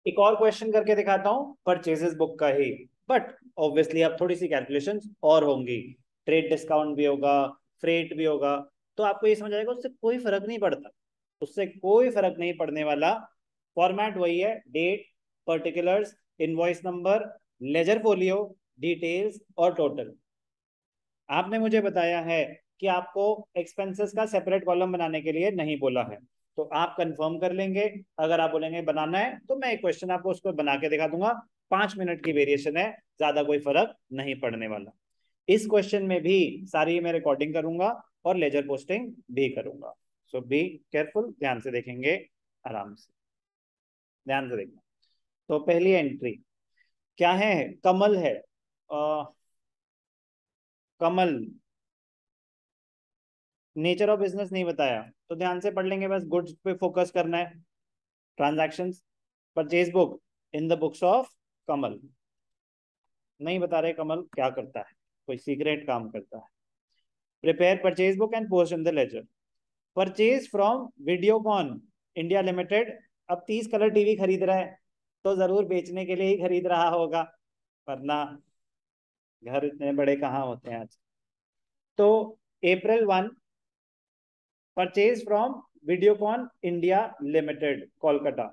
एक और क्वेश्चन करके दिखाता हूँ परचेजेस बुक का ही, बट ऑब्वियसली अब थोड़ी सी कैलकुलेशन और होंगी। ट्रेड डिस्काउंट भी होगा, फ्रेट भी होगा, तो आपको ये समझ आएगा उससे कोई फर्क नहीं पड़ता, उससे कोई फर्क नहीं पड़ने वाला। फॉर्मेट वही है, date, particulars, invoice number, ledger folio, details और टोटल। आपने मुझे बताया है कि आपको एक्सपेंसेस का सेपरेट कॉलम बनाने के लिए नहीं बोला है, तो आप कंफर्म कर लेंगे। अगर आप बोलेंगे बनाना है तो मैं एक क्वेश्चन आपको उसको बना के दिखा दूंगा। 5 मिनट की वेरिएशन है, ज्यादा कोई फर्क नहीं पड़ने वाला। इस क्वेश्चन में भी सारी मैं रिकॉर्डिंग करूंगा और लेजर पोस्टिंग भी करूंगा। सो बी केयरफुल, ध्यान से देखेंगे, आराम से ध्यान से देखना। तो पहली एंट्री क्या है? कमल है। कमल, नेचर ऑफ बिजनेस नहीं बताया तो ध्यान से पढ़ लेंगे, बस गुड्स पे फोकस करना है। Transactions, purchase book, in the books of Kamal. नहीं बता रहे कमल क्या करता है, कोई सीक्रेट काम करता है। Prepare purchase book and post in the ledger. Purchase from Videocon India limited. अब 30 कलर टीवी खरीद रहा है तो जरूर बेचने के लिए ही खरीद रहा होगा, वरना घर इतने बड़े कहाँ होते हैं आज। तो April 1 purchase from Videocon India limited Kolkata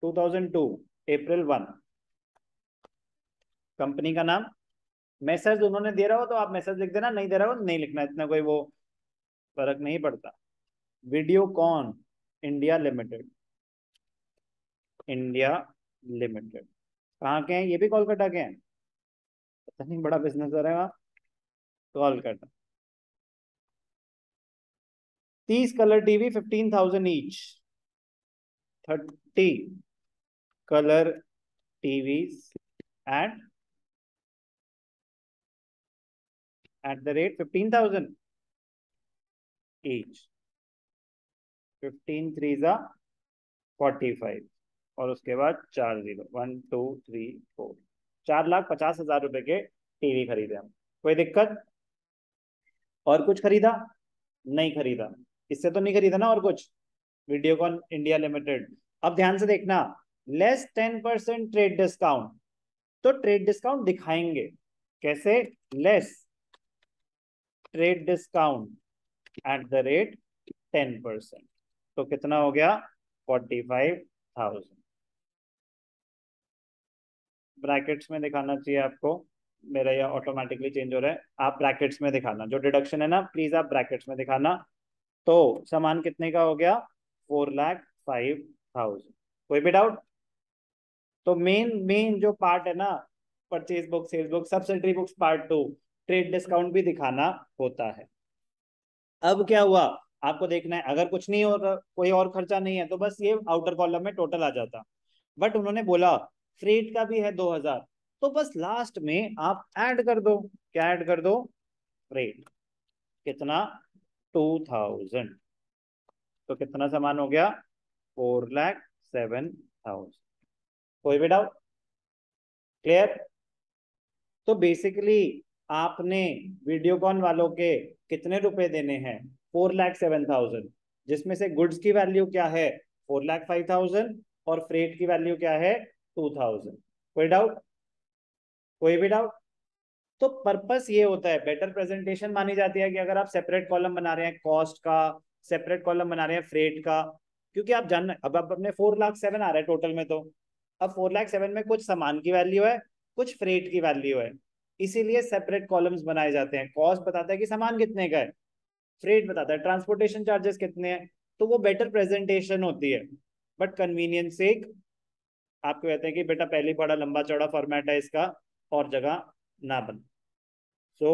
2002, April 1। Company का नाम, मैसेज उन्होंने दे रहा हो तो आप मैसेज लिख देना, नहीं दे रहा हो नहीं लिखना, इतना कोई वो फर्क नहीं पड़ता। Videocon India limited, India limited कहाँ के हैं? ये भी कोलकाता के हैं, पता नहीं बड़ा बिजनेस हो रहा है वहाँ। Kolkata. 30 colour TV 15,000 each. 30 colour TV at the rate 15,000 each. 15 3 जा 45, और उसके बाद 4 जीरो, 1 2 3 4, 4,50,000 रुपए के टीवी खरीदे हम। कोई दिक्कत? और कुछ खरीदा? नहीं खरीदा। इससे तो नहीं खरीदा ना और कुछ? Videocon India limited. अब ध्यान से देखना, लेस 10% ट्रेड डिस्काउंट, तो ट्रेड डिस्काउंट दिखाएंगे कैसे? Less trade discount at the rate 10%, तो कितना हो गया? 45,000। ब्रैकेट्स में दिखाना चाहिए आपको, मेरा यह ऑटोमेटिकली चेंज हो रहा है, आप ब्रैकेट्स में दिखाना, जो डिडक्शन है ना प्लीज आप ब्रैकेट्स में दिखाना। तो सामान कितने का हो गया? 4,05,000। कोई भी डाउट? तो मेन मेन जो पार्ट है ना, purchase book, sales book, subsidiary books part 2, trade discount भी दिखाना होता है। अब क्या हुआ आपको देखना है, अगर कुछ नहीं हो रहा, कोई और खर्चा नहीं है, तो बस ये आउटर कॉलम में टोटल आ जाता। बट उन्होंने बोला फ्रेट का भी है 2,000, तो बस लास्ट में आप ऐड कर दो। क्या ऐड कर दो? फ्रेट। कितना? 2,000। तो कितना सामान हो गया? 4,07,000। कोई भी डाउट? क्लियर? तो बेसिकली आपने वीडियोकॉन वालों के कितने रुपए देने हैं? 4,07,000, जिसमें से गुड्स की वैल्यू क्या है? 4,05,000, और फ्रेट की वैल्यू क्या है? 2,000। कोई डाउट? कोई भी डाउट? तो पर्पस ये होता है, बेटर प्रेजेंटेशन मानी जाती है कि अगर आप सेपरेट कॉलम बना रहे हैं कॉस्ट का, सेपरेट कॉलम बना रहे हैं फ्रेट का, क्योंकि आप जान, अब आप अपने 4,07,000 आ रहा है टोटल में, तो अब 4,07,000 में कुछ सामान की वैल्यू है, कुछ फ्रेट की वैल्यू है, इसीलिए सेपरेट कॉलम्स बनाए जाते हैं। कॉस्ट बताता है कि सामान कितने का है, फ्रेट बताता है ट्रांसपोर्टेशन चार्जेस कितने हैं, तो वो बेटर प्रेजेंटेशन होती है। बट कन्वीनियंस से आपको कहते हैं कि बेटा पहले बड़ा लंबा चौड़ा फॉर्मेट है इसका, और जगह ना बन। सो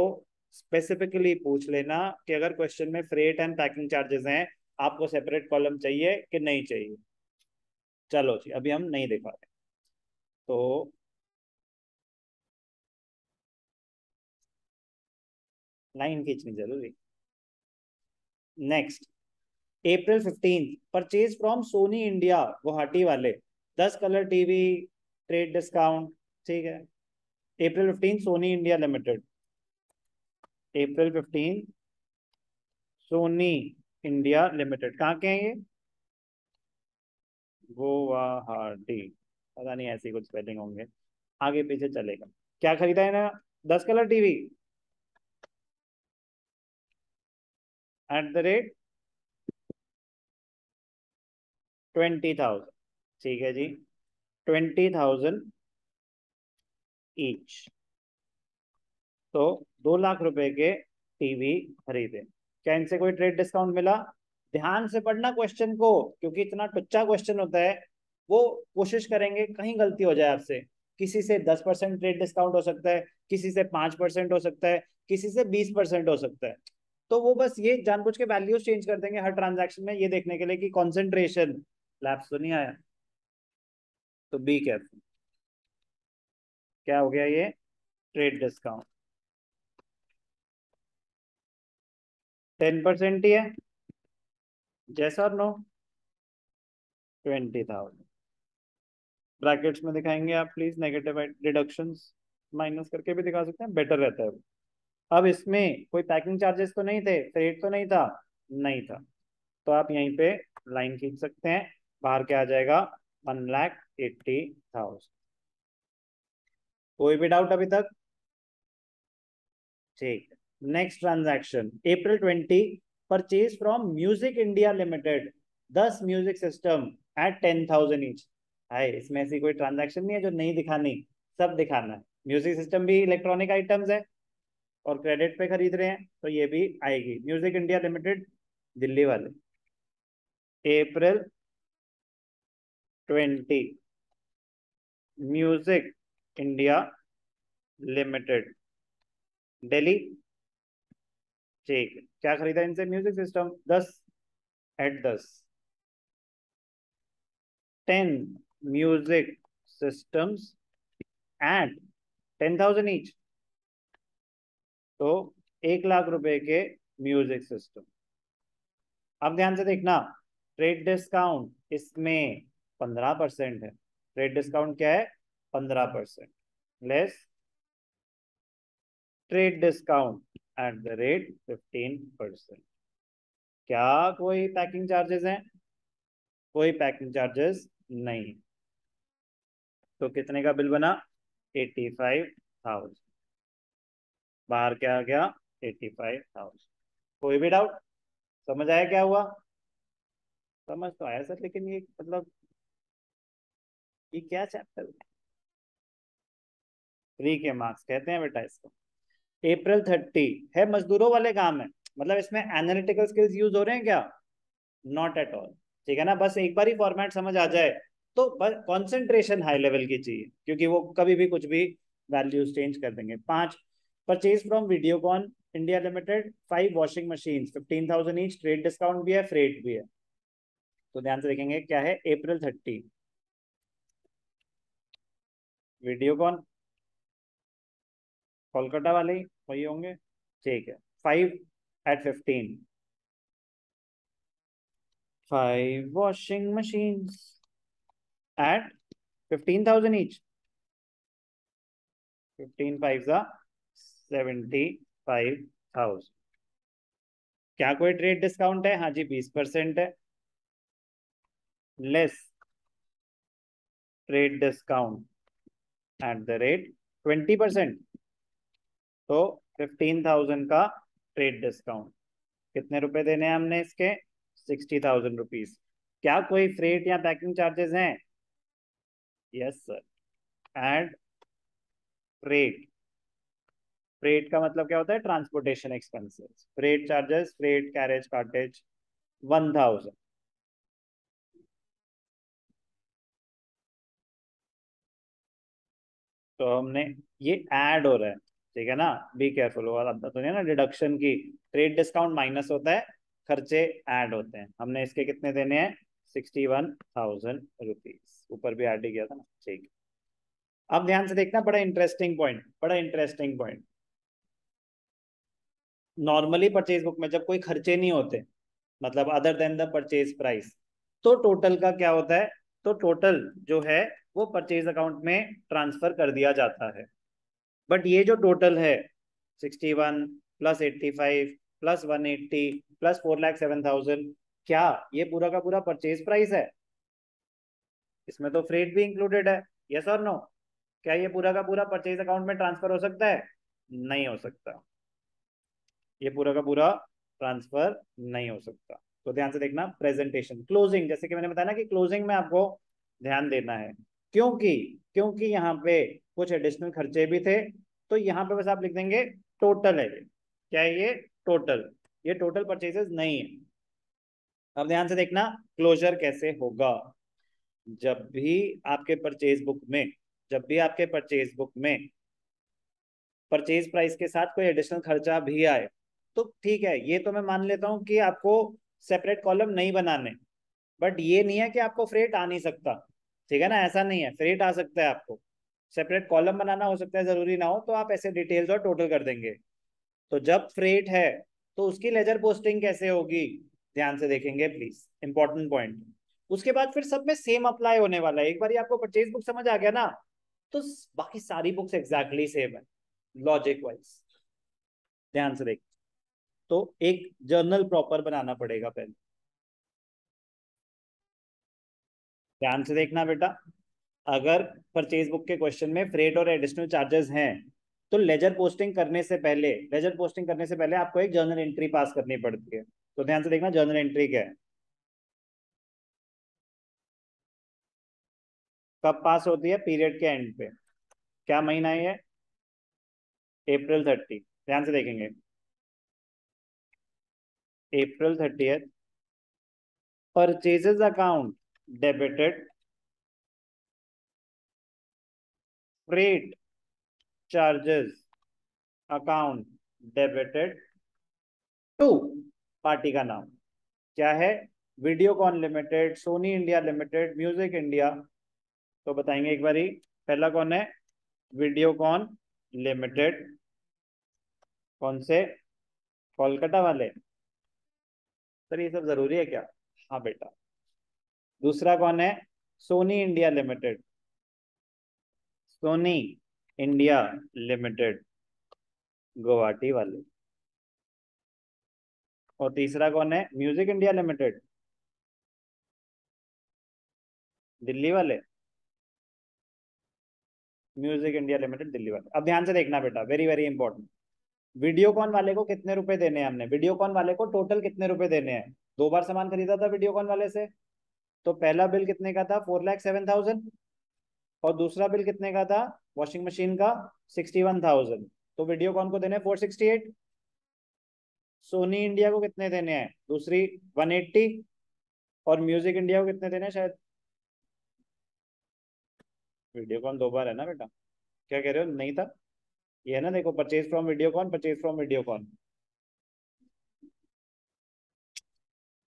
स्पेसिफिकली पूछ लेना कि अगर क्वेश्चन में फ्रेट एंड पैकिंग चार्जेस हैं, आपको सेपरेट कॉलम चाहिए कि नहीं चाहिए? चलो जी, अभी हम नहीं दिखा रहे, तो लाइन खींचनी जरूरी। Next, April 15 purchase from Soni India Guwahati वाले, 10 कलर टीवी, ट्रेड डिस्काउंट, ठीक है। April 15 Soni India limited, April 15 Soni India limited कहाँ के हैं ये? गुवाहाटी। पता नहीं ऐसी कुछ स्पेलिंग होंगे, आगे पीछे चलेगा। क्या खरीदा है ना, 10 कलर टीवी @ 20,000। ठीक है जी, 20,000 ईच। तो 2 लाख रुपए के टीवी खरीदे। क्या इनसे कोई ट्रेड डिस्काउंट मिला? ध्यान से पढ़ना क्वेश्चन को, क्योंकि इतना टुच्चा क्वेश्चन होता है। वो कोशिश करेंगे कहीं गलती हो जाए आपसे। किसी से 10% ट्रेड डिस्काउंट हो सकता है, किसी से 5% हो सकता है, किसी से 20% हो सकता है। तो वो बस ये जानबूझ के वैल्यूज चेंज कर देंगे हर ट्रांजैक्शन में, ये देखने के लिए कि कॉन्सेंट्रेशन लैप्स तो नहीं आया। तो बी केयरफुल। क्या हो गया ये? ट्रेड डिस्काउंट 10% ही है। जैसा और नो, 20,000 ब्रैकेट्स में दिखाएंगे आप प्लीज। नेगेटिव डिडक्शंस माइनस करके भी दिखा सकते हैं, बेटर रहता है। अब इसमें कोई पैकिंग चार्जेस तो नहीं थे, फ्रेट तो नहीं था? नहीं था। तो आप यहीं पे लाइन खींच सकते हैं। बाहर क्या आ जाएगा? 1,80,000। कोई भी डाउट अभी तक? ठीक है, next transaction April 20, purchase from music India limited 10 music system eight 10,000 each. है इसमें ऐसी कोई ट्रांजैक्शन नहीं है जो नहीं दिखानी, सब दिखाना है। म्यूजिक सिस्टम भी इलेक्ट्रॉनिक आइटम्स है और क्रेडिट पे खरीद रहे हैं, तो ये भी आएगी। म्यूजिक इंडिया लिमिटेड, दिल्ली वाले। April 20, music India limited, Delhi. ठीक है, क्या खरीदा इनसे? Music system 10 at 10, 10 music systems at 10,000 each. तो 1 लाख रुपए के म्यूजिक सिस्टम। अब ध्यान से देखना, ट्रेड डिस्काउंट इसमें 15% है। ट्रेड डिस्काउंट क्या है? 15%। Less trade discount @15%। क्या कोई पैकिंग चार्जेस हैं? कोई पैकिंग चार्जेस नहीं। तो कितने का बिल बना? 85,000। बाहर क्या आ गया? 85,000। कोई भी डाउट? समझ आया क्या हुआ? समझ तो आया सर, लेकिन ये मतलब ये क्या चैप्टर? फ्री के मार्क्स कहते हैं बेटा इसको। April 30 है मजदूरों वाले काम है, मतलब इसमें एनालिटिकल स्किल्स यूज हो रहे हैं क्या? Not at all. ठीक है ना, बस एक बार ही फॉर्मेट समझ आ जाए तो बस कंसंट्रेशन हाई लेवल की चाहिए, क्योंकि वो कभी भी कुछ भी वैल्यूज चेंज कर देंगे। 5, purchase from Videocon India limited 5 washing machine 15,000 each. Trade discount भी है, फ्रेट भी है। तो ध्यान से देखेंगे क्या है। April 30, वीडियोकॉन कोलकाता वाले ही वही होंगे। ठीक है, 5 @ 15, 5 वॉशिंग मशीन एट 15,000 ईच। 15 5 75,000। क्या कोई ट्रेड डिस्काउंट है? हाँ जी, 20% है। Less trade discount @20%। तो 15,000 का ट्रेड डिस्काउंट। कितने रुपए देने हैं हमने इसके? 60,000 रुपीज। क्या कोई फ्रेट या पैकिंग चार्जेस हैं? Yes sir, add freight. Freight का मतलब क्या होता है? Transportation expenses. Freight charges, freight carriage cartage 1,000। तो हमने ये ऐड हो रहा है, ठीक है ना? बी केयरफुल, और अब तो नहीं ना डिडक्शन की। ट्रेड डिस्काउंट माइनस होता है, खर्चे ऐड होते हैं। हमने इसके कितने देने हैं? 61,000 रुपीज। ऊपर भी ऐड ही किया था ना, ठीक है। अब ध्यान से देखना, बड़ा इंटरेस्टिंग पॉइंट, बड़ा interesting point. Normally purchase book में जब कोई खर्चे नहीं होते, मतलब other than the purchase price, तो टोटल का क्या होता है? तो टोटल जो है वो परचेज अकाउंट में ट्रांसफर कर दिया जाता है। बट ये जो टोटल है, 61 प्लस 85 प्लस 180 प्लस 4,07,000, क्या ये पूरा का पूरा परचेज प्राइस है? इसमें तो फ्रेट भी इंक्लूडेड है, यस और नो? क्या ये पूरा का पूरा परचेज अकाउंट में ट्रांसफर हो सकता है? नहीं हो सकता, ये पूरा का पूरा ट्रांसफर नहीं हो सकता। तो ध्यान से देखना, प्रेजेंटेशन क्लोजिंग, जैसे कि मैंने बताया ना कि क्लोजिंग में आपको ध्यान देना है, क्योंकि क्योंकि यहाँ पे कुछ एडिशनल खर्चे भी थे। तो यहाँ पे बस आप लिख देंगे टोटल है ये। क्या है ये? टोटल। ये टोटल परचेजेस नहीं है। अब ध्यान से देखना क्लोजर कैसे होगा। जब भी आपके परचेज बुक में जब भी आपके परचेज बुक में परचेज प्राइस के साथ कोई एडिशनल खर्चा भी आए, तो ठीक है, ये तो मैं मान लेता हूं कि आपको सेपरेट कॉलम नहीं बनाने। बट ये नहीं है कि आपको फ्रेट आ नहीं सकता, ठीक है ना? ऐसा नहीं है, फ्रेट आ सकता है आपको, सेपरेट कॉलम बनाना हो सकता है, जरूरी ना हो तो आप ऐसे डिटेल्स और टोटल कर देंगे। तो जब फ्रेट है तो उसकी लेजर पोस्टिंग कैसे होगी, ध्यान से देखेंगे प्लीज, इंपॉर्टेंट पॉइंट। उसके बाद फिर सब में सेम अप्लाई होने वाला है। एक बार आपको परचेज बुक समझ आ गया ना, तो बाकी सारी बुक्स एग्जैक्टली सेम है, लॉजिक वाइज। ध्यान से देख, तो एक जर्नल प्रॉपर बनाना पड़ेगा पहले। ध्यान से देखना बेटा, अगर परचेज बुक के क्वेश्चन में फ्रेट और एडिशनल चार्जेस हैं, तो लेजर पोस्टिंग करने से पहले आपको एक जर्नल एंट्री पास करनी पड़ती है। तो ध्यान से देखना जर्नल एंट्री क्या है, कब पास होती है? पीरियड के एंड पे। क्या महीना है ये? April 30। ध्यान से देखेंगे, April 30, purchases account debited, freight charges account debited to, party का नाम क्या है? Videocon limited, Sony India limited, music India. तो बताएंगे एक बारी, पहला कौन है? Videocon limited. कौन से? कोलकाता वाले? सर ये सब जरूरी है क्या? हाँ बेटा। दूसरा कौन है? Soni India limited, Sony India limited, Guwahati वाले। और तीसरा कौन है? म्यूजिक इंडिया लिमिटेड, दिल्ली वाले। म्यूजिक इंडिया लिमिटेड दिल्ली वाले। अब ध्यान से देखना बेटा, वेरी वेरी इंपॉर्टेंट। वीडियोकॉन वाले को कितने रुपए देने हैं? हमने वीडियोकॉन वाले को टोटल कितने रुपए देने हैं? 2 बार सामान खरीदा था वीडियोकॉन वाले से। तो पहला बिल कितने का था? 4,07,000। और दूसरा बिल कितने का था वॉशिंग मशीन का? 61,000। तो वीडियोकॉन को देने 468। सोनी इंडिया को कितने देने हैं? दूसरी 180। और म्यूजिक इंडिया को कितने देने हैं शायद? वीडियोकॉन 2 बार है ना बेटा? क्या कह रहे हो, नहीं था? ये है ना, देखो, purchase from Videocon, purchase from Videocon.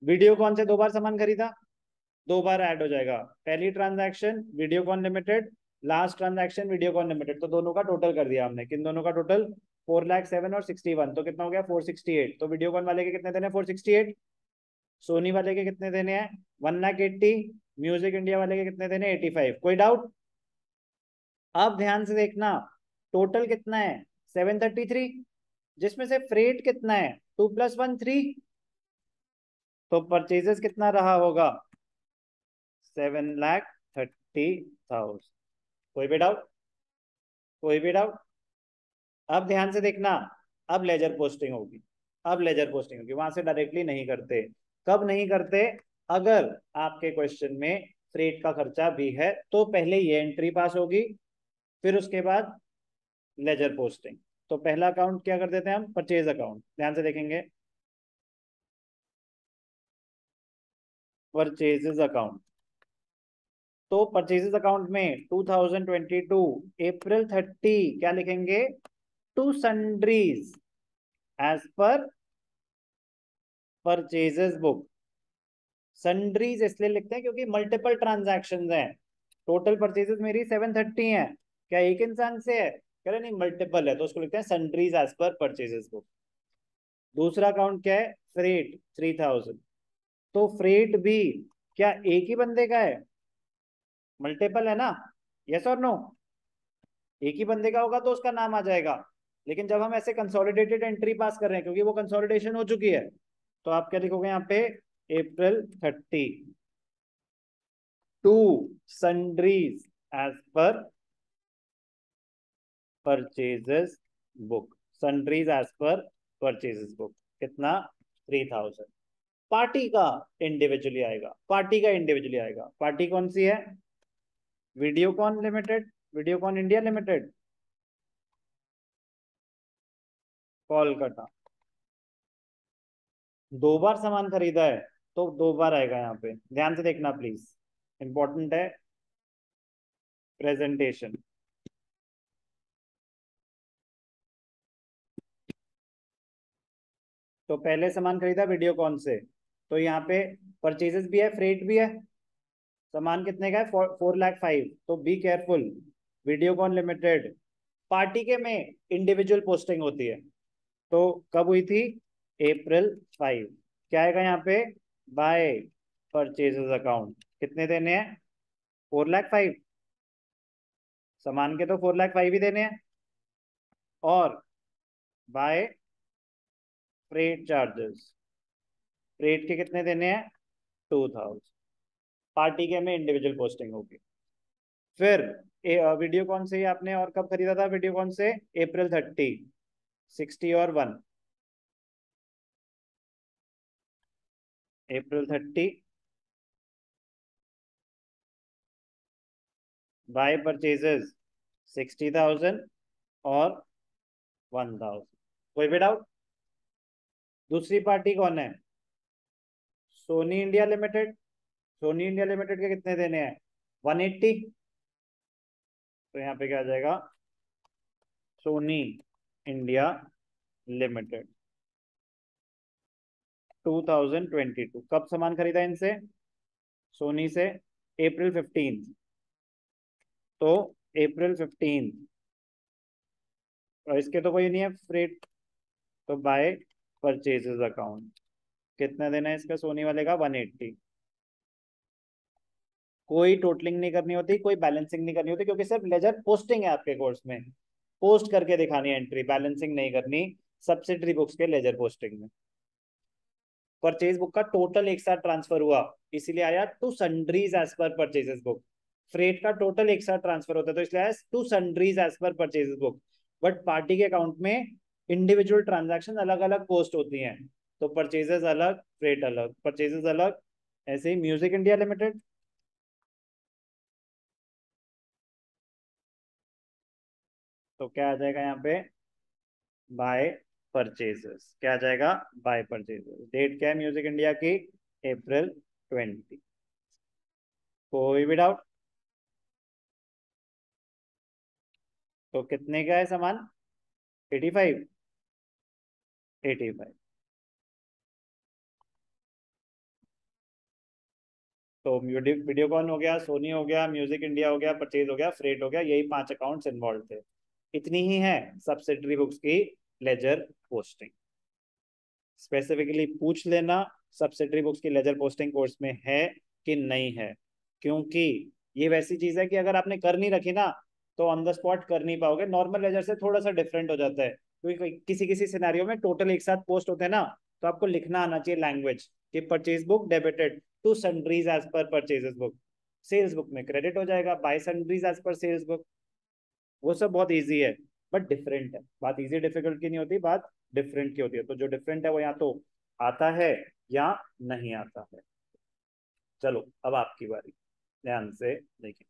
Videocon से 2 बार सामान खरीदा, 2 बार ऐड हो जाएगा। पहली transaction Videocon limited, last transaction Videocon limited. तो दोनों का टोटल कर दिया हमने। किन दोनों का टोटल? 4,07,000 और 61। तो कितना हो गया? 468। तो वीडियोकॉन वाले के कितने देने? 468। सोनी वाले के कितने देने हैं? 1,80,000। म्यूजिक इंडिया वाले के कितने देने? 85। कोई डाउट? अब ध्यान से देखना, टोटल कितना है? 733। जिसमें से फ्रेट कितना है? 2 + 1 3। तो परचेजेस कितना रहा होगा? 7,30,000। कोई भी डाउट? कोई भी डाउट? अब ध्यान से देखना, अब लेजर पोस्टिंग होगी। अब लेजर पोस्टिंग होगी, वहां से डायरेक्टली नहीं करते। कब नहीं करते? अगर आपके क्वेश्चन में फ्रेट का खर्चा भी है तो पहले ये एंट्री पास होगी, फिर उसके बाद लेजर पोस्टिंग। तो पहला अकाउंट क्या कर देते हैं हम? Purchase account. ध्यान से देखेंगे, परचेजेस अकाउंट। तो परचेजेस अकाउंट में 2022 April 30 क्या लिखेंगे? To sundries as per purchases book. Sundries इसलिए लिखते हैं क्योंकि मल्टीपल ट्रांजैक्शन हैं। टोटल परचेजेस मेरी 730 है, क्या एक इंसान से है? कह रहे नहीं, मल्टीपल है, तो उसको लिखते हैं sundries as per purchases book. दूसरा अकाउंट क्या है? फ्रेट 3,000। तो फ्रेट भी क्या एक ही बंदे का है? मल्टीपल है ना, यस और नो? एक ही बंदे का होगा तो उसका नाम आ जाएगा। लेकिन जब हम ऐसे कंसोलिडेटेड एंट्री पास कर रहे हैं, क्योंकि वो कंसोलिडेशन हो चुकी है, तो आप क्या लिखोगे यहाँ पे? April 30 to sundries as per purchases book, sundries as per purchases book कितना, 3000। पार्टी का इंडिविजुअली आएगा, पार्टी का इंडिविजुअली आएगा। पार्टी कौन सी है, Videocon limited, Videocon India limited, Kolkata. दो बार सामान खरीदा है तो दो बार आएगा यहाँ पे, ध्यान से देखना प्लीज, इंपॉर्टेंट है प्रेजेंटेशन। तो पहले सामान खरीदा वीडियोकॉन से, तो यहाँ पे परचेजेस भी है, फ्रेट भी है। सामान कितने का है, 4,05,000। तो be careful, Videocon limited party के में इंडिविजुअल पोस्टिंग होती है। तो कब हुई थी, April 5। क्या आएगा यहाँ पे, बाय परचेजेस अकाउंट कितने देने हैं, 4,05,000। सामान के तो 4,05,000 ही देने हैं, और बाय फ्रेट चार्जेस, फ्रेट के कितने देने हैं, 2,000। पार्टी के में इंडिविजुअल पोस्टिंग होगी। फिर वीडियोकॉन से ही आपने और कब खरीदा था, वीडियोकॉन से April 30, 60 और 1, April 30 बाय परचेजेस 60,000 और 1,000। कोई भी डाउट। दूसरी पार्टी कौन है, Soni India limited. Sony India limited के कितने देने हैं, 180। तो यहाँ पे क्या आ जाएगा, सोनी इंडिया लिमिटेड 2022। कब सामान खरीदा इनसे, सोनी से April 15। तो April 15, और इसके तो कोई नहीं है फ्रेट, तो बाय परचेजेस अकाउंट कितना देना है इसका, सोनी वाले का 180। कोई टोटलिंग नहीं करनी होती, कोई बैलेंसिंग नहीं करनी होती, क्योंकि सिर्फ लेजर पोस्टिंग है आपके कोर्स में, पोस्ट करके दिखानी है एंट्री, बैलेंसिंग नहीं करनी सब्सिडरी बुक्स के लेजर पोस्टिंग में। परचेज बुक का टोटल एक साथ ट्रांसफर हुआ, इसीलिए आया to sundries as per purchases book. Freight का टोटल एक साथ ट्रांसफर होता है, तो इसलिए आया to sundries as per purchases book. But party के अकाउंट में इंडिविजुअल ट्रांजैक्शन अलग अलग पोस्ट होती हैं, तो परचेजेस अलग, फ्रेट अलग, परचेजेस अलग। ऐसे ही म्यूजिक इंडिया लिमिटेड, तो क्या आ जाएगा यहाँ पे, बाय परचेजेस। क्या आ जाएगा, बाय परचेजेस। डेट क्या है म्यूजिक इंडिया की, April 20। कोई भी डाउट। तो कितने का है सामान, 85, 85। तो वीडियोकॉन हो गया, सोनी हो गया, म्यूजिक इंडिया हो गया, परचेज हो गया, फ्रेट हो गया, यही 5 अकाउंट्स इन्वॉल्व थे। इतनी ही है सब्सिडरी बुक्स की लेजर पोस्टिंग। स्पेसिफिकली पूछ लेना सब्सिडरी बुक्स की लेजर पोस्टिंग कोर्स में है कि नहीं है, क्योंकि ये वैसी चीज है कि अगर आपने कर नहीं रखी ना, तो ऑन द स्पॉट कर नहीं पाओगे। नॉर्मल लेजर से थोड़ा सा डिफरेंट हो जाता है, क्योंकि किसी किसी सिनेरियो में टोटल एक साथ पोस्ट होते हैं ना, तो आपको लिखना आना चाहिए लैंग्वेज कि purchase book debited to sundries as per purchases book, sales book में क्रेडिट हो जाएगा by sundries as per sales book. वो सब बहुत इजी है, बट डिफरेंट है। बात इजी डिफिकल्ट की नहीं होती, बात डिफरेंट की होती है। तो जो डिफरेंट है वो या तो आता है या नहीं आता है। चलो अब आपकी बारी, ध्यान से देखिए।